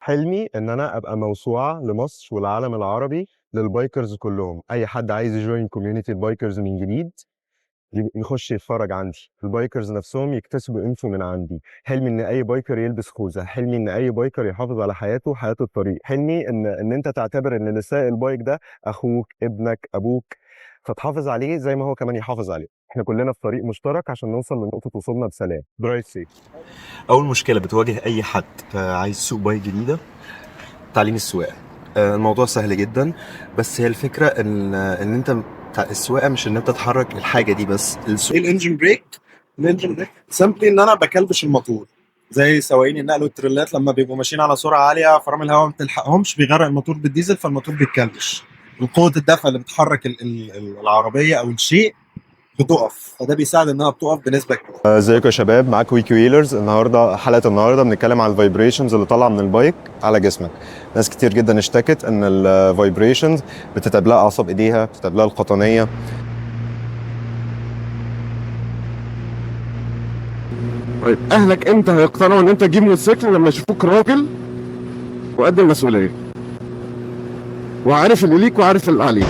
حلمي ان انا ابقى موسوعه لمصر والعالم العربي للبايكرز كلهم. اي حد عايز يجوين كوميونتي البايكرز من جديد يخش يتفرج عندي. البايكرز نفسهم يكتسبوا انفو من عندي. حلمي ان اي بايكر يلبس خوذه. حلمي ان اي بايكر يحافظ على حياته وحياه الطريق. حلمي ان انت تعتبر ان اللي سايق البايك ده اخوك، ابنك، ابوك، فتحافظ عليه زي ما هو كمان يحافظ عليه. احنا كلنا في طريق مشترك عشان نوصل لنقطه وصولنا بسلام. درايف سيف. اول مشكله بتواجه اي حد عايز يسوق بايك جديده: تعليم السواقه. الموضوع سهل جدا، بس هي الفكره ان انت السواقه مش ان انت تحرك الحاجه دي بس. الانجن بريك سامبلي ان انا بكلبش الموتور، زي سواقين النقل والتريلات لما بيبقوا ماشيين على سرعه عاليه فرامل الهواء ما بتلحقهمش، بيغرق الموتور بالديزل فالموتور بيتكلبش. قوه الدفع اللي بتحرك العربيه او الشيء بتقف، فده بيساعد انها بتقف بنسبه كبيره. ازيكم يا شباب، معاكم ويكي ويلرز. حلقه النهارده بنتكلم على الفايبريشنز اللي طالعه من البايك على جسمك. ناس كتير جدا اشتكت ان الفايبريشنز بتتعب لها اعصاب ايديها، بتتعب لها القطنيه. طيب اهلك امتى هيقتنعوا ان انت تجيب موتوسيكل؟ لما يشوفوك راجل وقد المسؤوليه وعارف اللي ليك وعارف اللي عليك.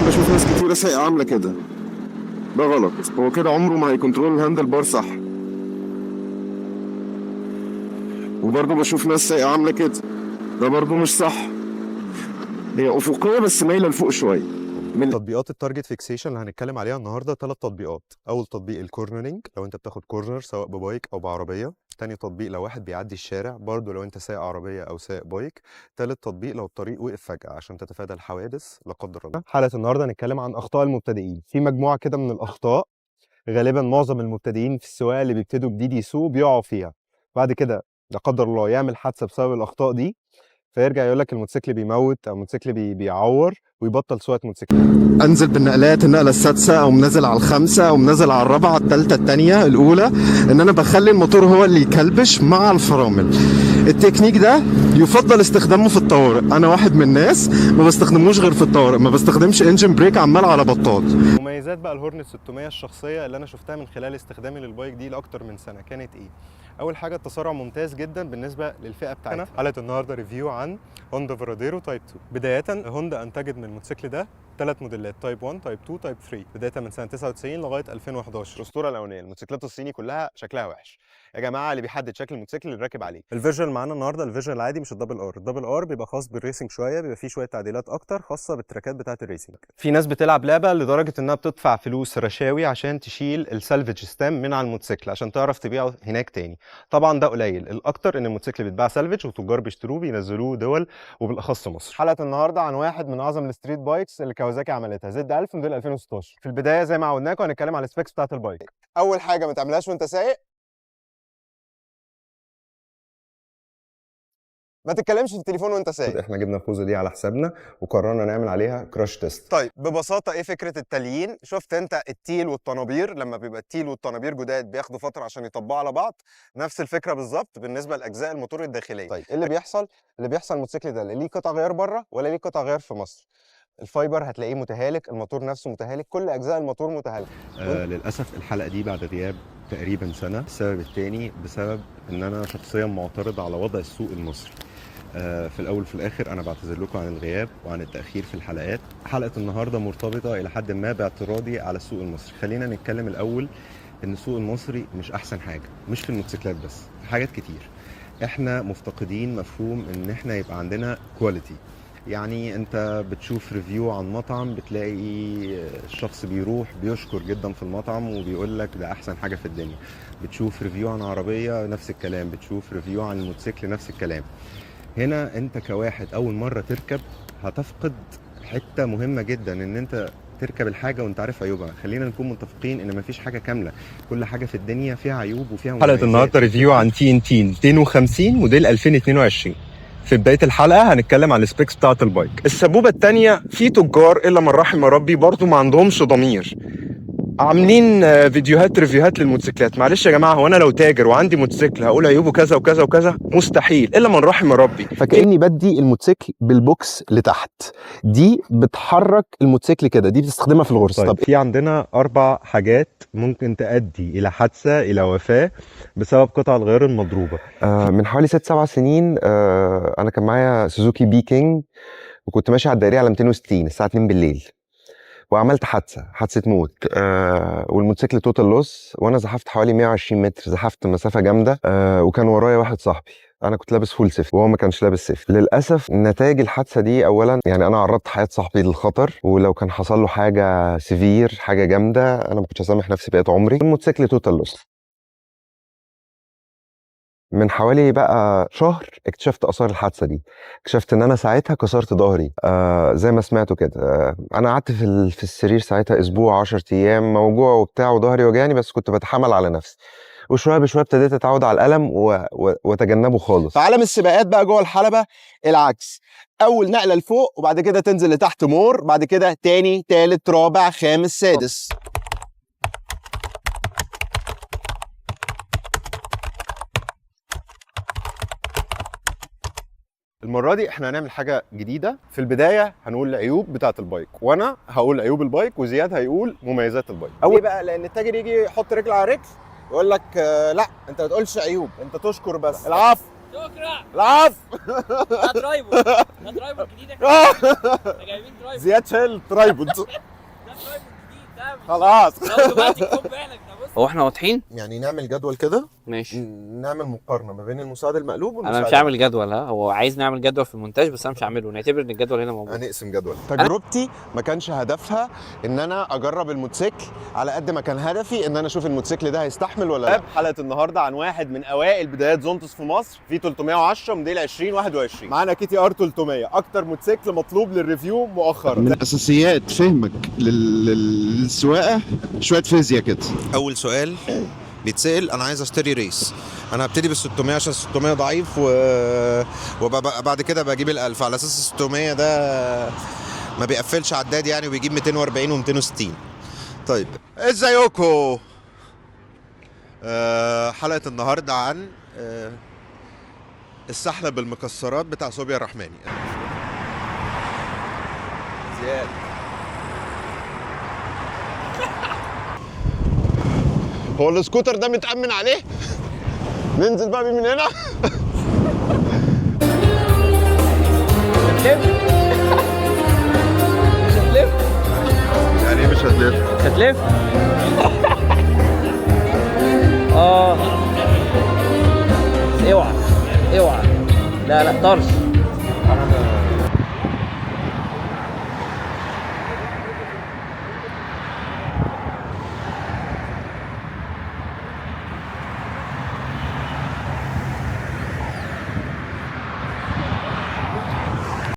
بشوف ناس كتيرة سايقة عاملة كده، ده غلط. هو كده عمره ما هيكنترول الهاندل بار صح. وبرضه بشوف ناس سايقة عاملة كده، ده برضه مش صح. هي أفقية بس مايلة لفوق شوية. تطبيقات التارجت فيكسيشن اللي هنتكلم عليها النهارده 3 تطبيقات. اول تطبيق الكورنرنج، لو انت بتاخد كورنر سواء ببايك او بعربيه. تاني تطبيق لو واحد بيعدي الشارع، برضه لو انت سايق عربيه او سايق بايك. تالت تطبيق لو الطريق وقف فجاه عشان تتفادى الحوادث لا قدر الله. حلقه النهارده هنتكلم عن اخطاء المبتدئين. في مجموعه كده من الاخطاء غالبا معظم المبتدئين في السواقه اللي بيبتدوا جديد يسوقوا بيقعوا فيها. بعد كده لا قدر الله يعمل حادثه بسبب الاخطاء دي، فيرجع يقول لك الموتوسيكل بيموت او الموتوسيكل بيعور ويبطل سواقه موتوسيكل. انزل بالنقلات، النقله السادسه او منزل على الخامسه او منزل على الرابعه، الثالثه، الثانيه، الاولى، ان انا بخلي الموتور هو اللي يكلبش مع الفرامل. التكنيك ده يفضل استخدامه في الطوارئ. انا واحد من الناس ما بستخدموش غير في الطوارئ، ما بستخدمش انجن بريك عمال على بطال. مميزات بقى الهورنت 600 الشخصيه اللي انا شفتها من خلال استخدامي للبايك دي لاكتر من سنه كانت ايه؟ اول حاجه التسارع ممتاز جدا بالنسبه للفئه بتاعتنا. حلقه النهارده ريفيو عن هوندا فراديرو تايب 2. بدايه هوندا انتجت من الموتوسيكل ده 3 موديلات: تايب 1، تايب 2، تايب 3، بدايه من سنه 99 لغايه 2011. الاسطوره الاولانيه، الموتوسيكلات الصيني كلها شكلها وحش يا جماعه. اللي بيحدد شكل الموتوسيكل اللي راكب عليه. الفيرجن اللي معانا النهارده الفيرجن العادي مش الدبل ار. الدبل ار بيبقى خاص بالريسنج شويه، بيبقى فيه شويه تعديلات اكتر خاصه بالتراكات بتاعه الريسنج. في ناس بتلعب لعبه لدرجه انها بتدفع فلوس رشاوي عشان تشيل السالفج ستام من على الموتوسيكل عشان تعرف تبيعه هناك تاني. طبعا ده قليل، الاكتر ان الموتوسيكل بيتباع سالفج وتجار بيشتروه بينزلوه دول وبالاخص مصر. حلقه النهارده عن واحد من اعظم الستريت بايكس اللي كاوازاكي عملتها، زد 1000 موديل 2016. في البدايه زي ما عودناكم هنتكلم على السبيكس بتاعه البايك. اول حاجه ما تعملهاش وانت سايق، ما تتكلمش في التليفون وانت سايق. احنا جبنا الخوذه دي على حسابنا وقررنا نعمل عليها كراش تيست. طيب ببساطه ايه فكره التليين؟ شفت انت التيل والطنابير؟ لما بيبقى التيل والطنابير جداد بياخدوا فتره عشان يطبقوا على بعض. نفس الفكره بالظبط بالنسبه لاجزاء الموتور الداخليه. طيب ايه اللي بيحصل؟ اللي بيحصل الموتوسيكل ده لا ليه قطع غيار بره ولا ليه قطع غيار في مصر. الفايبر هتلاقيه متهالك، الموتور نفسه متهالك، كل اجزاء الموتور متهالكه. للاسف الحلقه دي بعد غياب تقريبا سنه. السبب الثاني بسبب ان انا شخصيا معترض على وضع السوق المصري. في الاول وفي الاخر انا بعتذر لكم عن الغياب وعن التاخير في الحلقات. حلقه النهارده مرتبطه الى حد ما باعتراضي على السوق المصري. خلينا نتكلم الاول ان السوق المصري مش احسن حاجه، مش في الموتوسيكلات بس، في حاجات كتير. احنا مفتقدين مفهوم ان احنا يبقى عندنا كواليتي. يعني انت بتشوف ريفيو عن مطعم بتلاقي الشخص بيروح بيشكر جدا في المطعم وبيقول لك ده احسن حاجه في الدنيا. بتشوف ريفيو عن عربيه نفس الكلام، بتشوف ريفيو عن الموتوسيكل نفس الكلام. هنا انت كواحد اول مره تركب هتفقد حته مهمه جدا، ان انت تركب الحاجه وانت عارف عيوبها. خلينا نكون متفقين ان مفيش حاجه كامله، كل حاجه في الدنيا فيها عيوب وفيها مميزات. حلقه النهارده ريفيو عن تي ان تي 250 موديل 2022. في بدايه الحلقه هنتكلم عن السبيكس بتاعه البايك. السبوبه الثانيه، في تجار الا من رحم ربي برضو ما عندهمش ضمير. عاملين فيديوهات ريفيوهات للموتوسيكلات. معلش يا جماعه، هو انا لو تاجر وعندي موتوسيكل هقول عيوبه كذا وكذا وكذا؟ مستحيل، الا من رحم ربي. فكاني بدي الموتوسيكل بالبوكس لتحت، دي بتحرك الموتوسيكل كده، دي بتستخدمها في الغرز. طيب في عندنا 4 حاجات ممكن تؤدي الى حادثه، الى وفاه بسبب قطع الغيار المضروبه. من حوالي 6-7 سنين انا كان معايا سوزوكي بي كينج، وكنت ماشي على الدائريه على 260 الساعه 2 بالليل، وعملت حادثه موت. والموتوسيكل توتال لوس، وانا زحفت حوالي 120 متر، زحفت مسافه جامده. وكان ورايا واحد صاحبي، انا كنت لابس فول سيفتي وهو ما كانش لابس سيفتي. للاسف نتائج الحادثه دي، اولا يعني انا عرضت حياه صاحبي للخطر، ولو كان حصل له حاجه سيفير، حاجه جامده، انا ما كنتش هسامح نفسي بقيت عمري. الموتوسيكل توتال لوس. من حوالي بقى شهر اكتشفت اثار الحادثه دي. اكتشفت ان انا ساعتها كسرت ظهري، زي ما سمعتوا كده. انا قعدت في السرير ساعتها اسبوع 10 ايام موجوع وبتاع، وظهري وجعني، بس كنت بتحمل على نفسي. وشويه بشويه ابتديت اتعود على الالم واتجنبه خالص. في عالم السباقات بقى جوه الحلبه العكس، اول نقله لفوق وبعد كده تنزل لتحت مور، بعد كده تاني تالت رابع خامس سادس. المره دي احنا هنعمل حاجه جديده. في البدايه هنقول العيوب بتاعه البايك، وانا هقول عيوب البايك وزياد هيقول مميزات البايك. اول بقى لان التاجر يجي يحط رجل على رجل يقول لك لا انت ما تقولش عيوب، انت تشكر بس. العفو شكرا. العفو. ده درايفر، ده درايفر جديد. احنا جايبين درايفر. زياد شايل الترايبود. ده درايفر جديد ده خلاص. لو اوتوماتيك، خد بالك ده. بص، هو احنا واضحين؟ يعني نعمل جدول كده، ماشي. نعمل مقارنه ما بين المساعد المقلوب والمساعد. انا مش هعمل جدول، هو عايز نعمل جدول في المونتاج، بس انا مش هعمله. نعتبر ان الجدول هنا موجود. هنقسم جدول. تجربتي ما كانش هدفها ان انا اجرب الموتوسيكل، على قد ما كان هدفي ان انا اشوف الموتوسيكل ده هيستحمل ولا لا. حلقه النهارده عن واحد من اوائل بدايات زونتوس في مصر، في 310 موديل 2021. معانا كيتي ار 300، اكتر موتوسيكل مطلوب للريفيو مؤخرا. من اساسيات فهمك للسواقه شويه فيزياء كده. اول سؤال بيتسأل، انا عايز اشتري ريس، انا هبتدي بال 600 عشان 600 ضعيف وبعد كده بجيب ال1000 على اساس 600 ده ما بيقفلش عداد يعني، وبيجيب 240 و260. طيب ازيكم؟ حلقة النهارده عن السحلة بالمكسرات بتاع صوبيا الرحماني. زياد هو السكوتر ده متأمن عليه؟ ننزل بقى بيه من هنا؟ مش هتلف. يعني ايه مش هتلف؟ مش هتلف. بس اوعى اوعى. لا طرش.